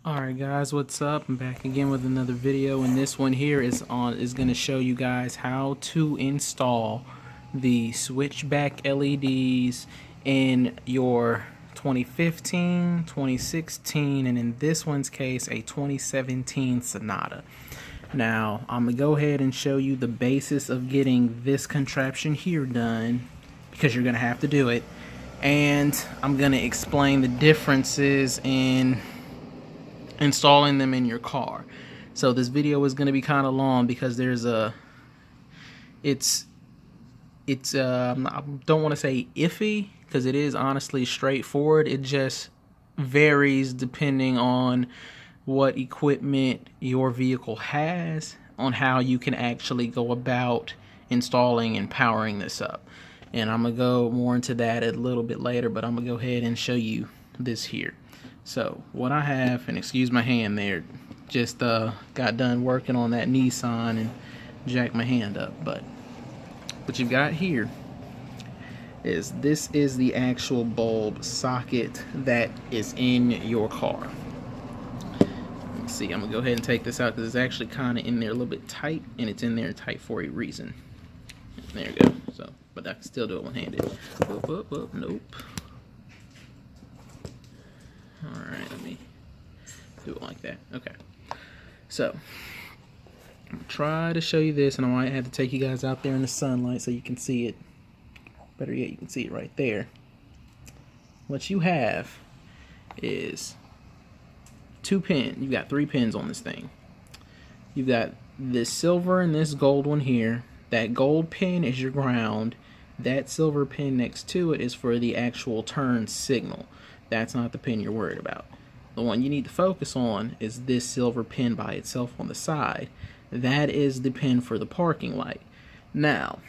Alright guys, what's up? I'm back again with another video, and this one here is going to show you guys how to install the switchback LEDs in your 2015, 2016, and in this one's case a 2017 Sonata. Now I'm going to go ahead and show you the basis of getting this contraption here done, because you're going to have to do it, and I'm going to explain the differences in installing them in your car. So this video is going to be kind of long because there's a I don't want to say iffy, because it is honestly straightforward. It just varies depending on what equipment your vehicle has on how you can actually go about installing and powering this up. And I'm gonna go more into that a little bit later, but I'm gonna go ahead and show you this here. So what I have, and excuse my hand there, just got done working on that Nissan and jacked my hand up. But what you've got here is the actual bulb socket that is in your car. Let's see, I'm gonna go ahead and take this out because it's actually kind of in there a little bit tight, and it's in there tight for a reason. There you go. So, but I can still do it one-handed. Nope. Alright, let me do it like that. Okay. So, I'm gonna try to show you this, and I might have to take you guys out there in the sunlight so you can see it. Better yet, you can see it right there. What you have is two pins. You've got 3 pins on this thing. You've got this silver and this gold one here. That gold pin is your ground. That silver pin next to it is for the actual turn signal. That's not the pin you're worried about. The one you need to focus on is this silver pin by itself on the side. That is the pin for the parking light. Now,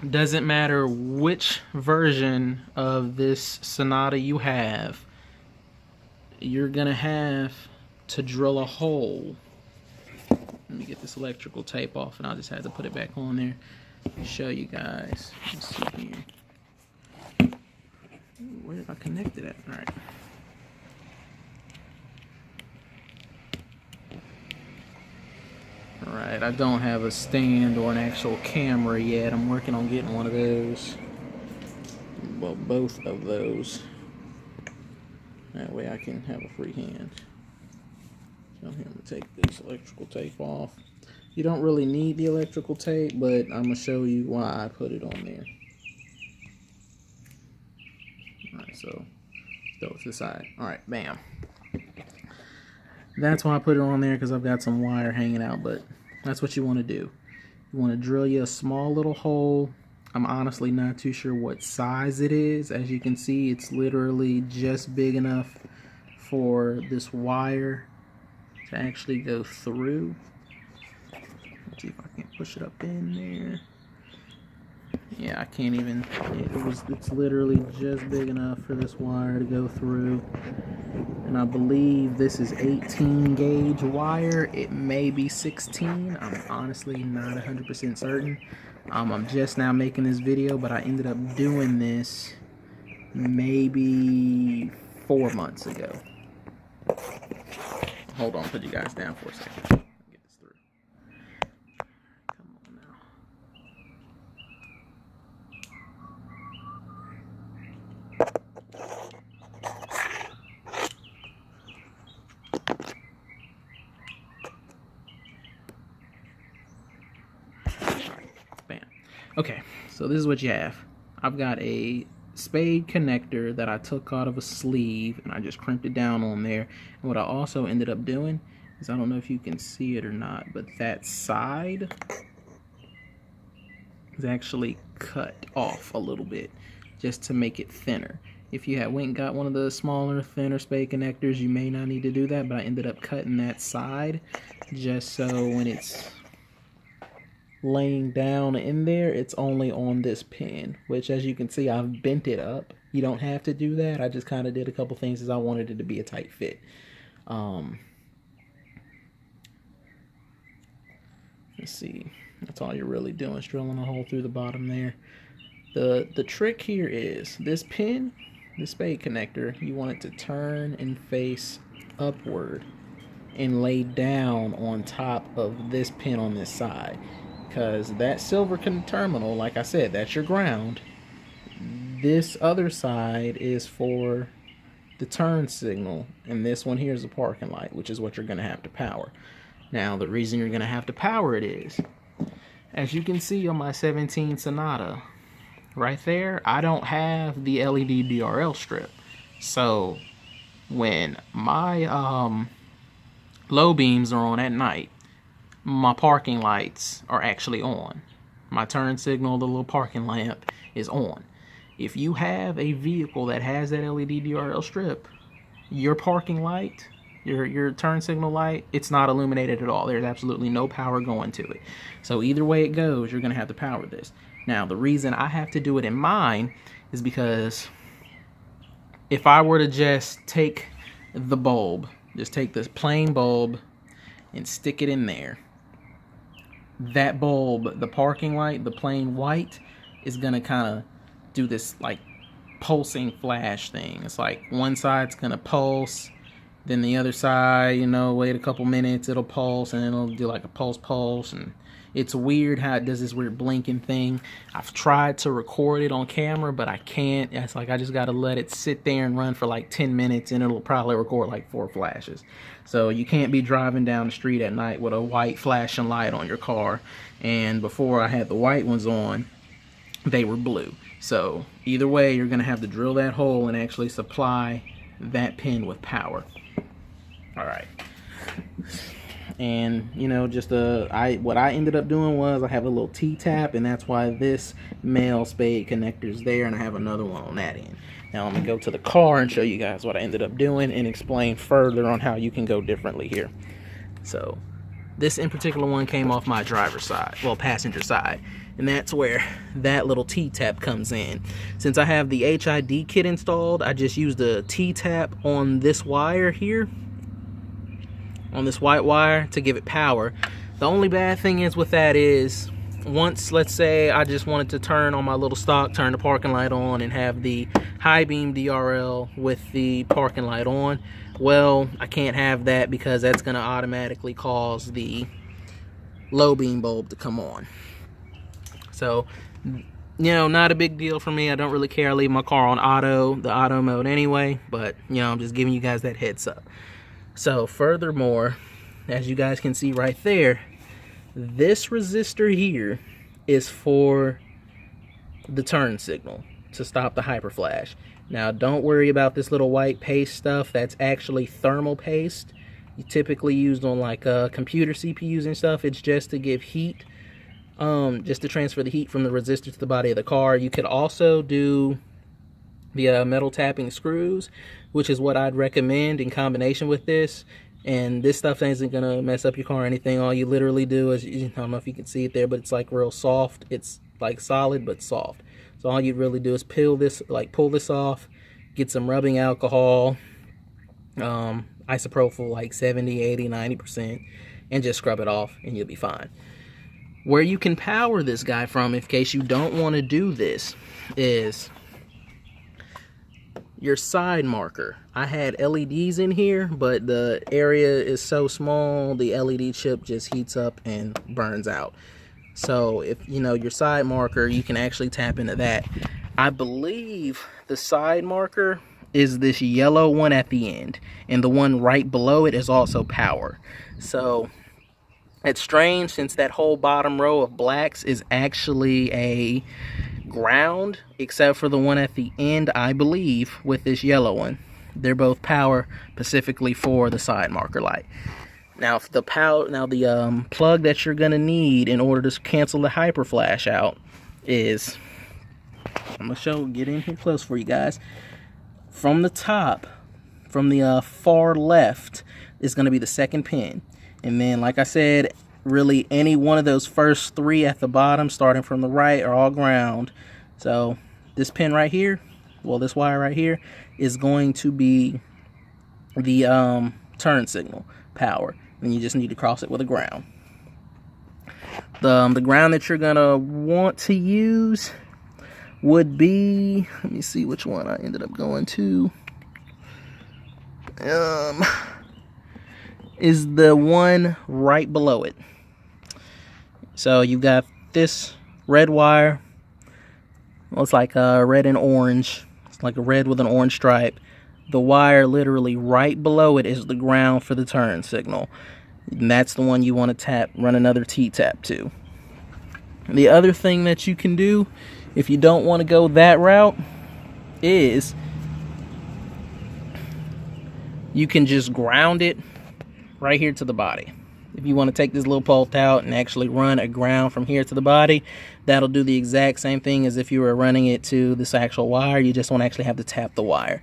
doesn't matter which version of this Sonata you have, you're gonna have to drill a hole. Let me get this electrical tape off, and I'll just have to put it back on there to show you guys. Let's see here. Where did I connect it at? Alright. Alright, I don't have a stand or an actual camera yet. I'm working on getting one of those. Well, both of those. That way I can have a free hand. So here, I'm going to take this electrical tape off. You don't really need the electrical tape, but I'm going to show you why I put it on there. Alright, so go to the side. Alright, bam. That's why I put it on there, because I've got some wire hanging out, but that's what you want to do. You want to drill you a small little hole. I'm honestly not too sure what size it is. As you can see, it's literally just big enough for this wire to actually go through. Let's see if I can push it up in there. Yeah, I can't even. It's literally just big enough for this wire to go through. And I believe this is 18 gauge wire. It may be 16. I'm honestly not 100% certain. I'm just now making this video, but I ended up doing this maybe 4 months ago. Hold on, put you guys down for a second. Get this through. Come on now. Bam. Okay, so this is what you have. I've got a spade connector that I took out of a sleeve, and I just crimped it down on there. And what I also ended up doing is, I don't know if you can see it or not, but that side is actually cut off a little bit just to make it thinner. If you went and got one of the smaller, thinner spade connectors, you may not need to do that, but I ended up cutting that side just so when it's laying down in there, it's only on this pin, which, as you can see, I've bent it up. You don't have to do that. I just kind of did a couple things as I wanted it to be a tight fit. Let's see. That's all you're really doing, is drilling a hole through the bottom there. The trick here is this pin the spade connector, you want it to turn and face upward and lay down on top of this pin on this side, because that silver terminal, like I said, that's your ground. This other side is for the turn signal, and this one here is the parking light, which is what you're going to have to power. Now, the reason you're going to have to power it is, as you can see on my 17 Sonata, right there, I don't have the LED DRL strip. So, when my low beams are on at night, my parking lights are actually on. My turn signal, the little parking lamp, is on. If you have a vehicle that has that LED DRL strip, your parking light, your turn signal light, it's not illuminated at all. There's absolutely no power going to it. So either way it goes, you're going to have to power this. Now, the reason I have to do it in mine is because if I were to just take the bulb, just take this plain bulb and stick it in there, that bulb, the parking light, the plain white, is going to kind of do this like pulsing flash thing. It's like one side's gonna pulse, then the other side, you know, wait a couple minutes, it'll pulse, and it'll do like a pulse, and it's weird how it does this weird blinking thing. I've tried to record it on camera, but I can't. It's like I just gotta let it sit there and run for like 10 minutes, and it'll probably record like 4 flashes. So you can't be driving down the street at night with a white flashing light on your car. And before I had the white ones on, they were blue. So either way, you're going to have to drill that hole and actually supply that pin with power. All right. And, you know, just what I ended up doing was I have a little T-tap, and that's why this male spade connector is there, and I have another one on that end. Now I'm going to go to the car and show you guys what I ended up doing and explain further on how you can go differently here. So this in particular one came off my driver's side, well, passenger side. And that's where that little T-tap comes in. Since I have the HID kit installed, I just used a T-tap on this wire here, on this white wire, to give it power. The only bad thing is with that is, once, let's say, I just wanted to turn on my little stock, turn the parking light on, and have the high beam DRL with the parking light on, well, I can't have that because that's going to automatically cause the low beam bulb to come on. So, you know, not a big deal for me. I don't really care. I leave my car on the auto mode anyway. But, you know, I'm just giving you guys that heads up. So, furthermore, as you guys can see right there, this resistor here is for the turn signal to stop the hyperflash. Now, don't worry about this little white paste stuff. That's actually thermal paste. You typically used on like computer CPUs and stuff. It's just to give heat. Just to transfer the heat from the resistor to the body of the car. You could also do the metal tapping screws, which is what I'd recommend in combination with this. And this stuff isn't gonna mess up your car or anything. All you literally do is, I don't know if you can see it there, but it's like real soft. It's like solid but soft. So all you really do is pull this off, get some rubbing alcohol, isopropyl like 70, 80, 90%, and just scrub it off, and you'll be fine. Where you can power this guy from, in case you don't want to do this, is your side marker. I had LEDs in here, but the area is so small, the LED chip just heats up and burns out. So if you know your side marker, you can actually tap into that. I believe the side marker is this yellow one at the end, and the one right below it is also power. So it's strange, since that whole bottom row of blacks is actually a ground, except for the one at the end, I believe, with this yellow one. They're both power specifically for the side marker light. Now, the plug that you're gonna need in order to cancel the hyper flash out is, I'm gonna get in here close for you guys. From the top, from the far left, is gonna be the second pin. And then, like I said, really any one of those first 3 at the bottom, starting from the right, are all ground. So this pin right here, well, this wire right here, is going to be the turn signal power. And you just need to cross it with a ground. The ground that you're going to want to use would be, let me see which one I ended up going to. Is the one right below it. So you've got this red wire. Well, it's like red and orange. It's like a red with an orange stripe. The wire literally right below it is the ground for the turn signal. And that's the one you want to tap, run another T-tap to. The other thing that you can do, if you don't want to go that route, is you can just ground it right here to the body. If you want to take this little pult out and actually run a ground from here to the body, that'll do the exact same thing as if you were running it to this actual wire. You just won't actually have to tap the wire.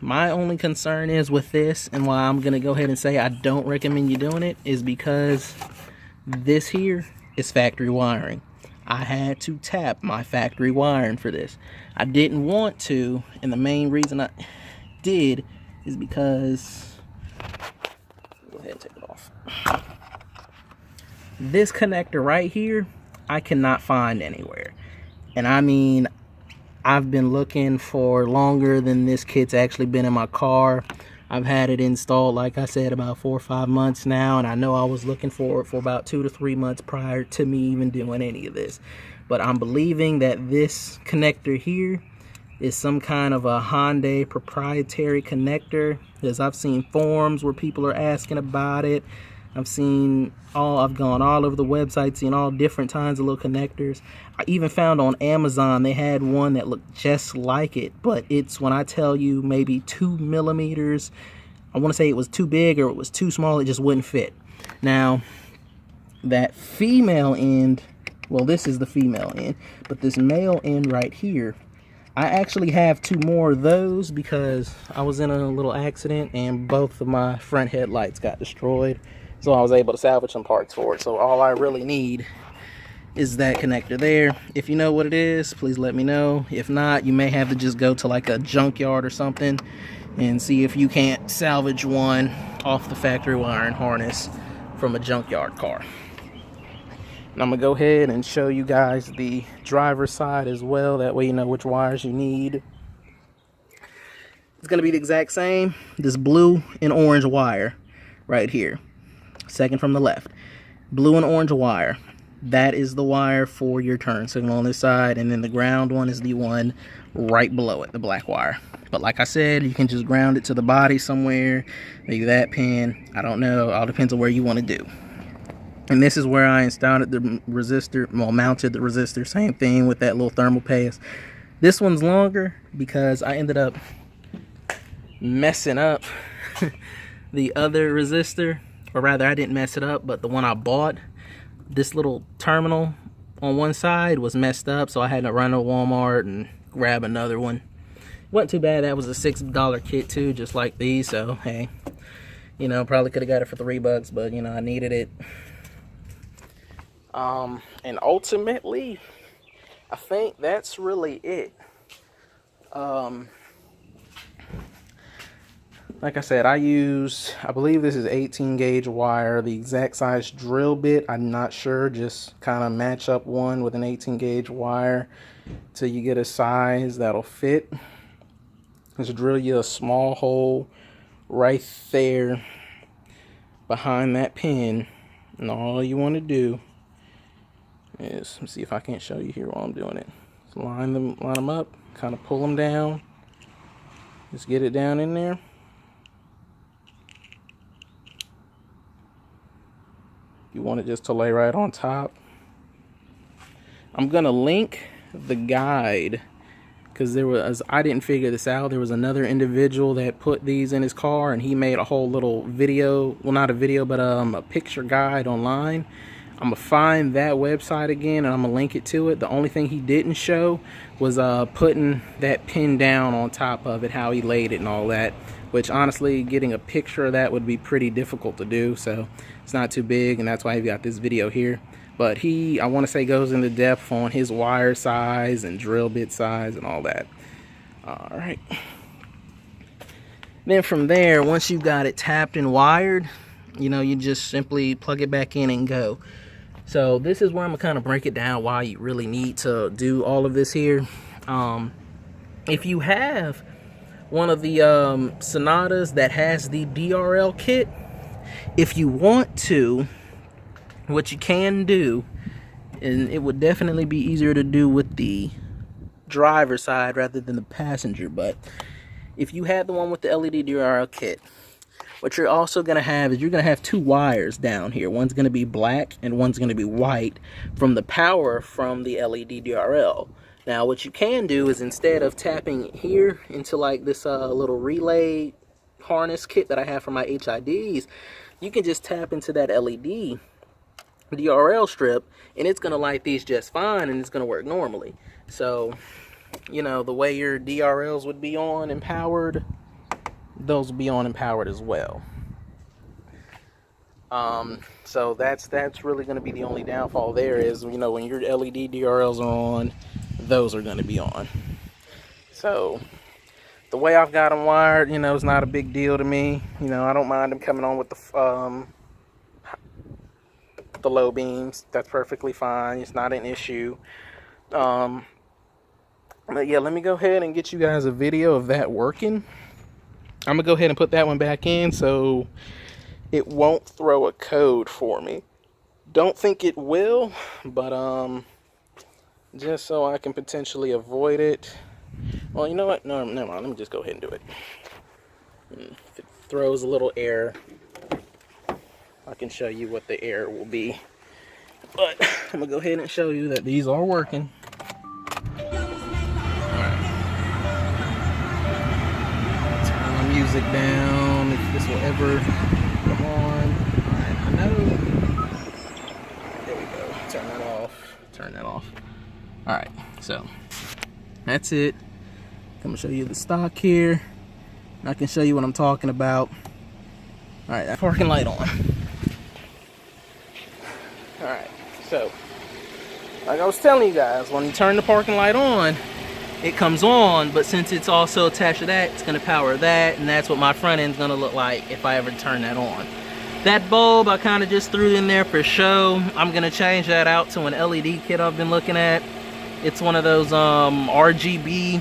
My only concern is with this, and why I'm going to go ahead and say I don't recommend you doing it, is because this here is factory wiring. I had to tap my factory wiring for this. I didn't want to, and the main reason I did is because, go ahead and take it off. This connector right here, I cannot find anywhere. And I mean, I've been looking for longer than this kit's actually been in my car. I've had it installed, like I said, about 4 or 5 months now, and I know I was looking for it for about 2 to 3 months prior to me even doing any of this. But I'm believing that this connector here is some kind of a Hyundai proprietary connector, because I've seen forums where people are asking about it. I've gone all over the website, seen all different kinds of little connectors. I even found on Amazon they had one that looked just like it, but it's, when I tell you, maybe 2 millimeters. I want to say it was too big or it was too small, it just wouldn't fit. Now, that female end, well, this is the female end, but this male end right here, I actually have 2 more of those because I was in a little accident and both of my front headlights got destroyed. So I was able to salvage some parts for it. So all I really need is that connector there. If you know what it is, please let me know. If not, you may have to just go to like a junkyard or something and see if you can't salvage one off the factory wiring harness from a junkyard car. And I'm gonna go ahead and show you guys the driver's side as well. That way you know which wires you need. It's gonna be the exact same. This blue and orange wire right here. Second from the left. Blue and orange wire. That is the wire for your turn signal on this side. And then the ground one is the one right below it, the black wire. But like I said, you can just ground it to the body somewhere. Maybe that pin. I don't know. All depends on where you want to do. And this is where I installed the resistor, well, mounted the resistor, same thing with that little thermal paste. This one's longer because I ended up messing up the other resistor, or rather I didn't mess it up, but the one I bought, this little terminal on one side was messed up, so I had to run to Walmart and grab another one. Wasn't too bad. That was a $6 kit too, just like these, so hey, you know, probably could have got it for $3, but you know, I needed it. And ultimately, I think that's really it. Like I said, I believe this is 18 gauge wire, the exact size drill bit, I'm not sure, just kind of match up one with an 18 gauge wire till you get a size that'll fit. Just drill you a small hole right there behind that pin, and all you want to do is, let me see if I can't show you here while I'm doing it. Just line them up, kind of pull them down, just get it down in there. You want it just to lay right on top. I'm gonna link the guide because I didn't figure this out. There was another individual that put these in his car and he made a whole little video, well, not a video, but a picture guide online. I'm gonna find that website again and I'm gonna link it to it. The only thing he didn't show was putting that pin down on top of it, how he laid it and all that, which honestly getting a picture of that would be pretty difficult to do, so it's not too big, and that's why he got this video here. But he, I want to say, goes into depth on his wire size and drill bit size and all that. All right, then from there, once you've got it tapped and wired, you know, you just simply plug it back in and go. So this is where I'm gonna kind of break it down why you really need to do all of this here. If you have one of the Sonatas that has the DRL kit, if you want to, what you can do, and it would definitely be easier to do with the driver side rather than the passenger, but if you had the one with the LED DRL kit, what you're also going to have is you're going to have two wires down here. One's going to be black and one's going to be white from the power from the LED DRL. Now what you can do is, instead of tapping here into like this little relay harness kit that I have for my HIDs, you can just tap into that LED DRL strip and it's going to light these just fine, and it's going to work normally. So, you know, the way your DRLs would be on and powered, those will be on and powered as well. So that's really going to be the only downfall there is, you know, when your LED DRLs are on, those are going to be on. So the way I've got them wired, you know, it's not a big deal to me. You know, I don't mind them coming on with the low beams. That's perfectly fine. It's not an issue. But yeah, let me go ahead and get you guys a video of that working. I'm gonna go ahead and put that one back in so it won't throw a code for me. Don't think it will, but just so I can potentially avoid it. Well, you know what? No, never mind. Let me just go ahead and do it. If it throws a little error, I can show you what the error will be. But I'm gonna go ahead and show you that these are working. Music down, if this will ever come on. Alright, I know. There we go. Turn that off. Turn that off. Alright, so that's it. I'm gonna show you the stock here. And I can show you what I'm talking about. Alright, that parking light on. Alright, so like I was telling you guys, when you turn the parking light on, it comes on, but since it's also attached to that, it's going to power that, and that's what my front end's going to look like if I ever turn that on. That bulb I kind of just threw in there for show. I'm going to change that out to an LED kit I've been looking at. It's one of those RGB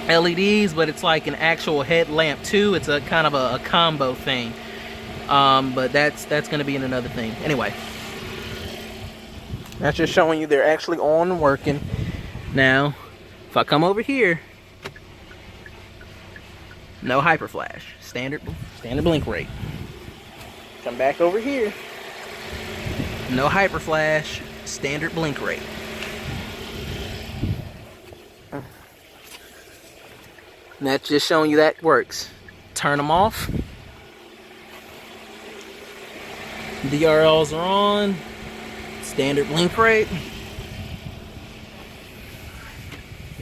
LEDs, but it's like an actual headlamp too. It's a kind of a combo thing. But that's going to be in another thing. Anyway, that's just showing you they're actually on and working. Now, if I come over here, no hyper flash, standard blink rate. Come back over here, no hyper flash, standard blink rate. And that's just showing you that works. Turn them off. DRLs are on, standard blink rate.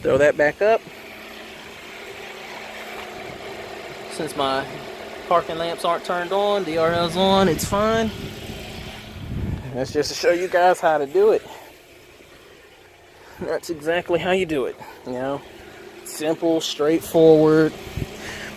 Throw that back up. Since my parking lamps aren't turned on, DRL's on, it's fine. That's just to show you guys how to do it. That's exactly how you do it, you know. Simple, straightforward.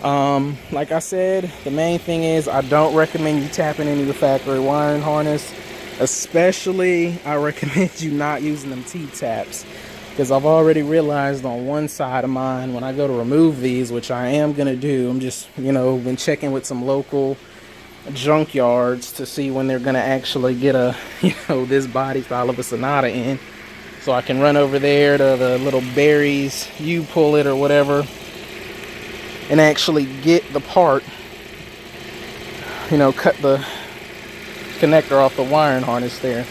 Like I said, the main thing is I don't recommend you tapping into the factory wiring harness. Especially, I recommend you not using them T-taps. Because I've already realized on one side of mine, when I go to remove these, which I am going to do, I'm just, you know, been checking with some local junkyards to see when they're going to actually get a, you know, this body style of a Sonata in. So I can run over there to the little berries, you pull it or whatever, and actually get the part, you know, cut the connector off the wiring harness there.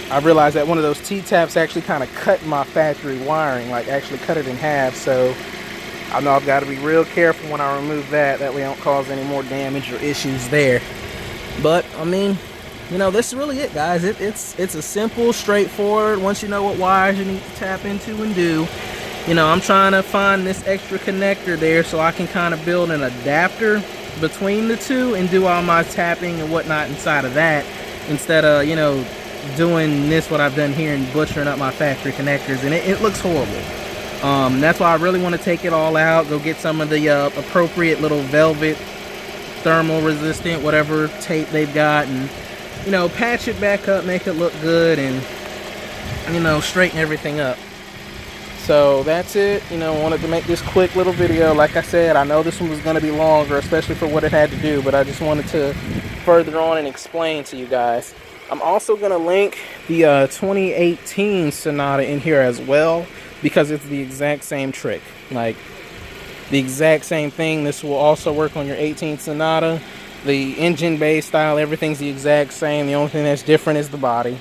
I realized that one of those T-taps actually kind of cut my factory wiring, like actually cut it in half, so I know I've got to be real careful when I remove that, that way I don't cause any more damage or issues there. But, I mean, you know, this is really it, guys. It's a simple, straightforward, once you know what wires you need to tap into and do. You know, I'm trying to find this extra connector there so I can kind of build an adapter between the two and do all my tapping and whatnot inside of that, instead of, you know, doing this what I've done here and butchering up my factory connectors, and it looks horrible. That's why I really want to take it all out, go get some of the appropriate little velvet thermal resistant, whatever tape they've got, and you know, patch it back up, make it look good, and you know, straighten everything up. So that's it. You know, wanted to make this quick little video. Like I said, I know this one was going to be longer, especially for what it had to do, but I just wanted to further on and explain to you guys. I'm also going to link the 2018 Sonata in here as well, because it's the exact same trick. Like, the exact same thing. This will also work on your 18 Sonata. The engine bay style, everything's the exact same. The only thing that's different is the body.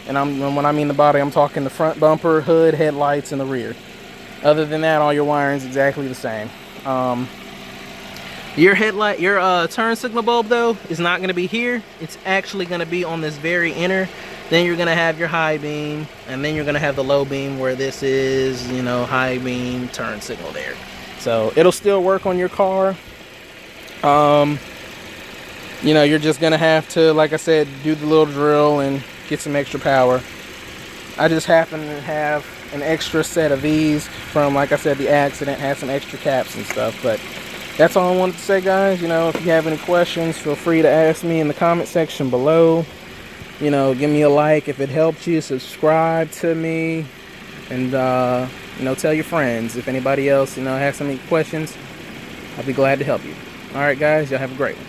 And when I mean the body, I'm talking the front bumper, hood, headlights, and the rear. Other than that, all your wiring's exactly the same. Your headlight, your turn signal bulb though, is not going to be here. It's actually going to be on this very inner. Then you're going to have your high beam, and then you're going to have the low beam where this is, you know, high beam turn signal there. So it'll still work on your car. You know, you're just going to have to, like I said, do the little drill and get some extra power. I just happen to have an extra set of these from, like I said, the accident. Had some extra caps and stuff, but that's all I wanted to say, guys. You know, if you have any questions, feel free to ask me in the comment section below. You know, give me a like if it helped you, subscribe to me, and you know, tell your friends. If anybody else, you know, has some questions, I'll be glad to help you. All right, guys, y'all have a great one.